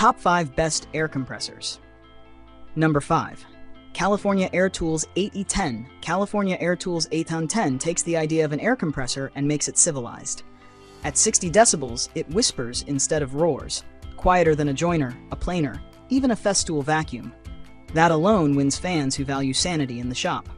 Top 5 Best Air Compressors. Number 5. California Air Tools 8E10. California Air Tools 8E10 takes the idea of an air compressor and makes it civilized. At 60 decibels, it whispers instead of roars, quieter than a joiner, a planer, even a Festool vacuum. That alone wins fans who value sanity in the shop.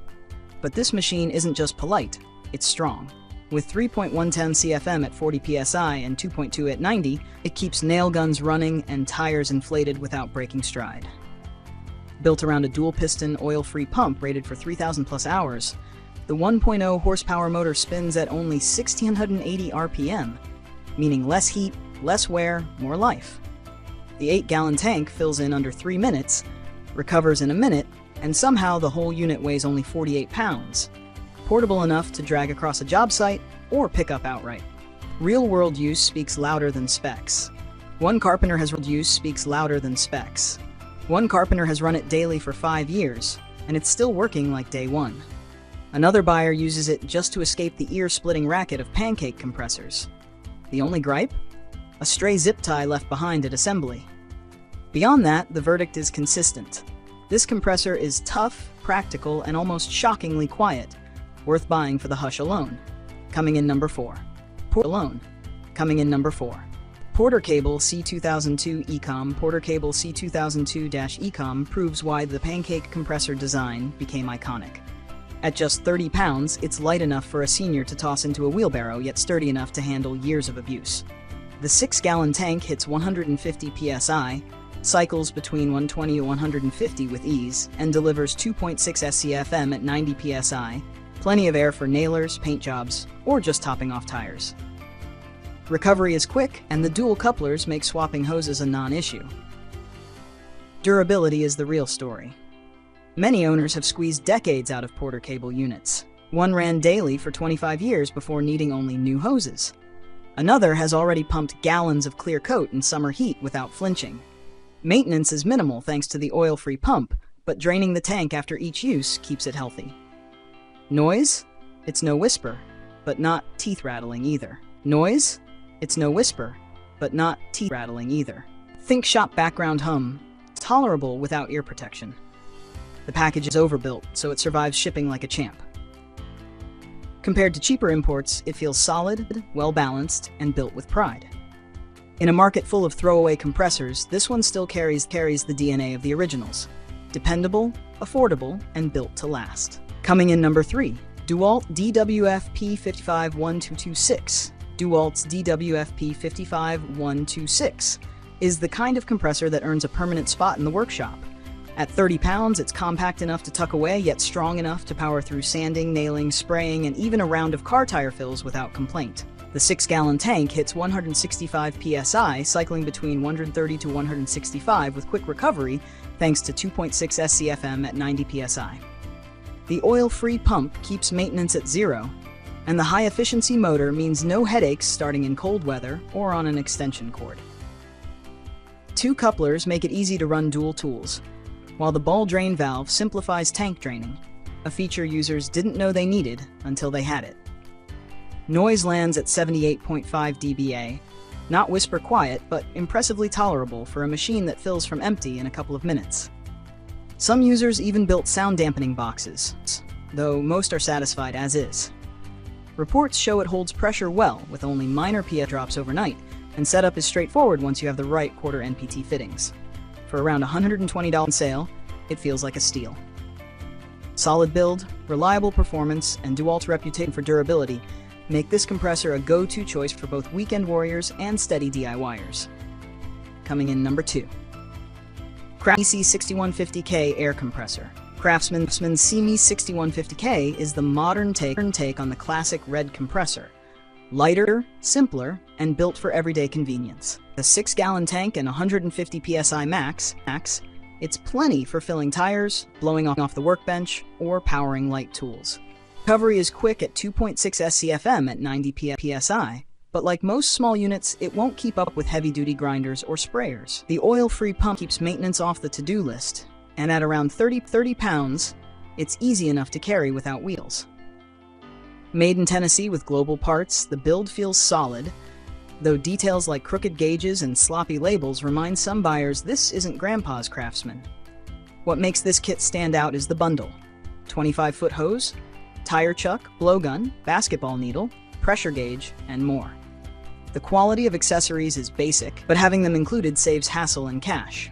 But this machine isn't just polite, it's strong. With 3.110 CFM at 40 psi and 2.2 at 90, it keeps nail guns running and tires inflated without breaking stride. Built around a dual-piston, oil-free pump rated for 3,000 plus hours, the 1.0 horsepower motor spins at only 1,680 RPM, meaning less heat, less wear, more life. The 8-gallon tank fills in under 3 minutes, recovers in a minute, and somehow the whole unit weighs only 48 pounds. Portable enough to drag across a job site or pick up outright. Real-world use speaks louder than specs. One carpenter has run it daily for 5 years, and it's still working like day one. Another buyer uses it just to escape the ear-splitting racket of pancake compressors. The only gripe? A stray zip tie left behind at assembly. Beyond that, the verdict is consistent. This compressor is tough, practical, and almost shockingly quiet, worth buying for the hush alone. Coming in number 4. Porter Cable C2002 Ecom. Porter Cable C2002-Ecom proves why the pancake compressor design became iconic. At just 30 pounds, it's light enough for a senior to toss into a wheelbarrow, yet sturdy enough to handle years of abuse. The 6-gallon tank hits 150 psi, cycles between 120 and 150 with ease, and delivers 2.6 SCFM at 90 psi, plenty of air for nailers, paint jobs, or just topping off tires. Recovery is quick, and the dual couplers make swapping hoses a non-issue. Durability is the real story. Many owners have squeezed decades out of Porter Cable units. One ran daily for 25 years before needing only new hoses. Another has already pumped gallons of clear coat in summer heat without flinching. Maintenance is minimal thanks to the oil-free pump, but draining the tank after each use keeps it healthy. Noise? It's no whisper, but not teeth-rattling either. Think shop background hum, tolerable without ear protection. The package is overbuilt, so it survives shipping like a champ. Compared to cheaper imports, it feels solid, well-balanced, and built with pride. In a market full of throwaway compressors, this one still carries the DNA of the originals. Dependable, affordable, and built to last. Coming in number 3, Dewalt DWFP55126. Dewalt's DWFP55126 is the kind of compressor that earns a permanent spot in the workshop. At 30 pounds, it's compact enough to tuck away, yet strong enough to power through sanding, nailing, spraying, and even a round of car tire fills without complaint. The 6-gallon tank hits 165 psi, cycling between 130 to 165 with quick recovery thanks to 2.6 SCFM at 90 psi. The oil-free pump keeps maintenance at 0, and the high-efficiency motor means no headaches starting in cold weather or on an extension cord. 2 couplers make it easy to run dual tools, while the ball drain valve simplifies tank draining, a feature users didn't know they needed until they had it. Noise lands at 78.5 dBA, not whisper quiet, but impressively tolerable for a machine that fills from empty in a couple of minutes. Some users even built sound dampening boxes, though most are satisfied as is. Reports show it holds pressure well, with only minor PA drops overnight, and setup is straightforward once you have the right quarter NPT fittings. For around $120 on sale, it feels like a steal. Solid build, reliable performance, and Dewalt's reputation for durability make this compressor a go-to choice for both weekend warriors and steady DIYers. Coming in number 2. Craftsman EC6150K Air Compressor. Craftsman CME6150K is the modern take on the classic red compressor. Lighter, simpler, and built for everyday convenience. The 6-gallon tank and 150 psi max, it's plenty for filling tires, blowing off the workbench, or powering light tools. Recovery is quick at 2.6 SCFM at 90 psi, but like most small units, it won't keep up with heavy-duty grinders or sprayers. The oil-free pump keeps maintenance off the to-do list, and at around 30 pounds, it's easy enough to carry without wheels. Made in Tennessee with global parts, the build feels solid, though details like crooked gauges and sloppy labels remind some buyers this isn't Grandpa's Craftsman. What makes this kit stand out is the bundle: 25-foot hose, tire chuck, blowgun, basketball needle, pressure gauge, and more. The quality of accessories is basic, but having them included saves hassle and cash.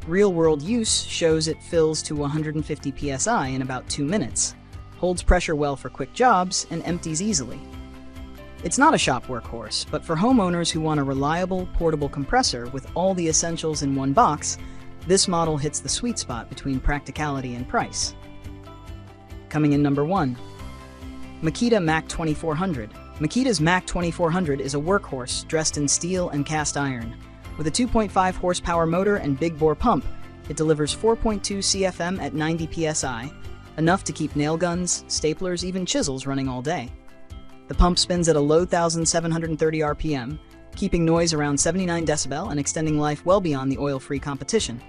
Real-world use shows it fills to 150 psi in about 2 minutes, holds pressure well for quick jobs, and empties easily. It's not a shop workhorse, but for homeowners who want a reliable, portable compressor with all the essentials in one box, this model hits the sweet spot between practicality and price. Coming in number 1. Makita MAC2400. Makita's MAC2400 is a workhorse dressed in steel and cast iron. With a 2.5 horsepower motor and big bore pump, it delivers 4.2 CFM at 90 psi, enough to keep nail guns, staplers, even chisels running all day. The pump spins at a low 1,730 RPM, keeping noise around 79 decibel and extending life well beyond the oil-free competition.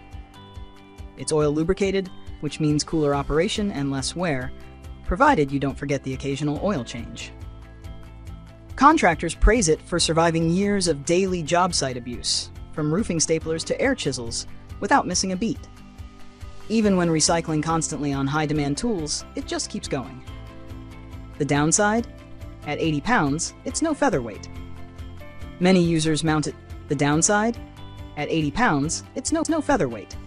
It's oil lubricated, which means cooler operation and less wear, provided you don't forget the occasional oil change. Contractors praise it for surviving years of daily job site abuse, from roofing staplers to air chisels, without missing a beat. Even when recycling constantly on high-demand tools, it just keeps going. The downside? At 80 pounds, it's no featherweight. Many users mount it. The downside? At 80 pounds, it's no featherweight.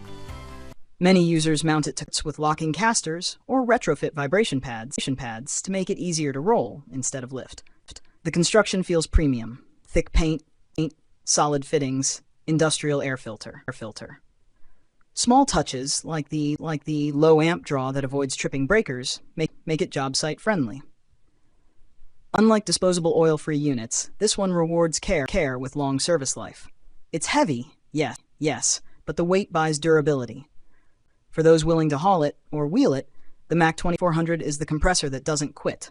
Many users mount it with locking casters or retrofit vibration pads to make it easier to roll instead of lift. The construction feels premium: thick paint, solid fittings, industrial air filter. Small touches like the low amp draw that avoids tripping breakers make it job site friendly. Unlike disposable oil-free units, this one rewards care with long service life. It's heavy, yes, but the weight buys durability. For those willing to haul it or wheel it, the MAC2400 is the compressor that doesn't quit.